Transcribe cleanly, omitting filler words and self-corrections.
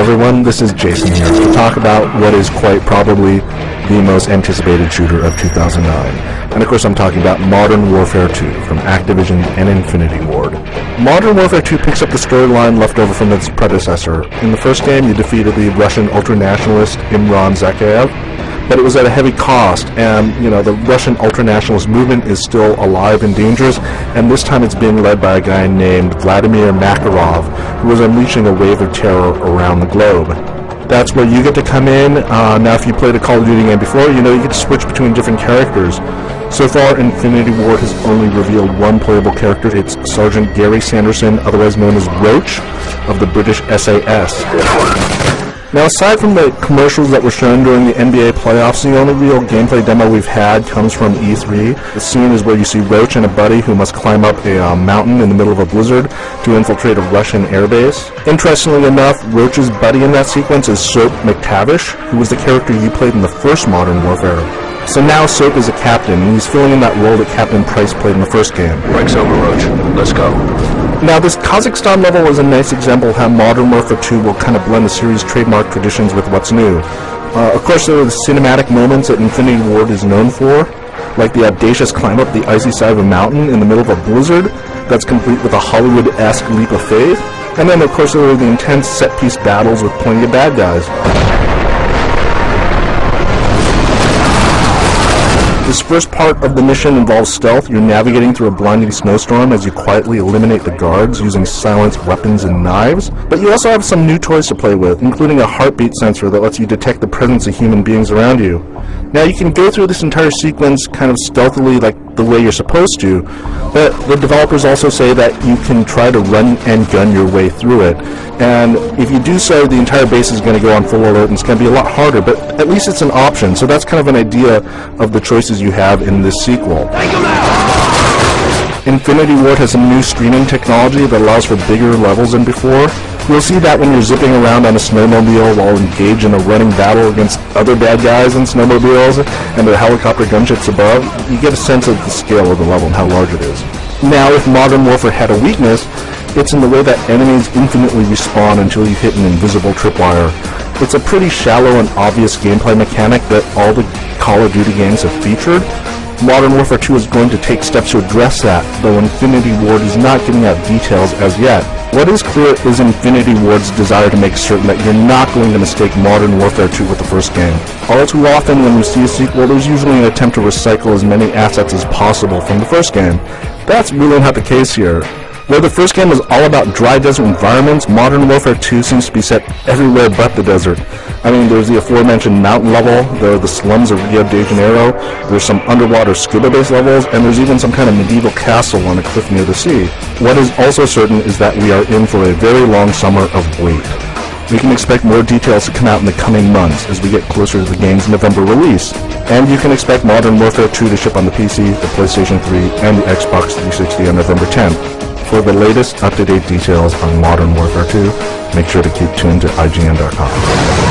everyone, this is Jason here to talk about what is quite probably the most anticipated shooter of 2009. And of course I'm talking about Modern Warfare 2 from Activision and Infinity Ward. Modern Warfare 2 picks up the storyline left over from its predecessor. In the first game you defeated the Russian ultranationalist Imran Zakhaev, but it was at a heavy cost, and the Russian ultranationalist movement is still alive and dangerous, and this time it's being led by a guy named Vladimir Makarov, who is unleashing a wave of terror around the globe. That's where you get to come in. Now if you played a Call of Duty game before, you get to switch between different characters. So far, Infinity Ward has only revealed one playable character. It's Sergeant Gary Sanderson, otherwise known as Roach, of the British SAS. Now, aside from the commercials that were shown during the NBA playoffs, the only real gameplay demo we've had comes from E3. The scene is where you see Roach and a buddy who must climb up a mountain in the middle of a blizzard to infiltrate a Russian airbase. Interestingly enough, Roach's buddy in that sequence is Soap McTavish, who was the character you played in the first Modern Warfare. So now Soap is a captain, and he's filling in that role that Captain Price played in the first game. Breaks over, Roach. Let's go. Now, this Kazakhstan level is a nice example of how Modern Warfare 2 will kind of blend the series' trademark traditions with what's new. Of course, there are the cinematic moments that Infinity Ward is known for, like the audacious climb up the icy side of a mountain in the middle of a blizzard that's complete with a Hollywood-esque leap of faith. And then, of course, there are the intense set-piece battles with plenty of bad guys. This first part of the mission involves stealth. You're navigating through a blinding snowstorm as you quietly eliminate the guards using silenced weapons and knives. But you also have some new toys to play with, including a heartbeat sensor that lets you detect the presence of human beings around you. Now you can go through this entire sequence kind of stealthily, like the way you're supposed to, but the developers also say that you can try to run and gun your way through it. And if you do so, the entire base is going to go on full alert, and it's going to be a lot harder, but at least it's an option. So that's kind of an idea of the choices you have in this sequel. Infinity Ward has some new streaming technology that allows for bigger levels than before. You'll see that when you're zipping around on a snowmobile while engaged in a running battle against other bad guys in snowmobiles and the helicopter gunships above. You get a sense of the scale of the level and how large it is. Now, if Modern Warfare had a weakness, it's in the way that enemies infinitely respawn until you hit an invisible tripwire. It's a pretty shallow and obvious gameplay mechanic that all the Call of Duty games have featured. Modern Warfare 2 is going to take steps to address that, though Infinity Ward is not giving out details as yet. What is clear is Infinity Ward's desire to make certain that you're not going to mistake Modern Warfare 2 with the first game. All too often when you see a sequel, there's usually an attempt to recycle as many assets as possible from the first game. That's really not the case here. Where the first game was all about dry desert environments, Modern Warfare 2 seems to be set everywhere but the desert. I mean, there's the aforementioned mountain level, there are the slums of Rio de Janeiro, there's some underwater scuba-based levels, and there's even some kind of medieval castle on a cliff near the sea. What is also certain is that we are in for a very long summer of wait. We can expect more details to come out in the coming months as we get closer to the game's November release. And you can expect Modern Warfare 2 to ship on the PC, the PlayStation 3, and the Xbox 360 on November 10th. For the latest up-to-date details on Modern Warfare 2, make sure to keep tuned to IGN.com.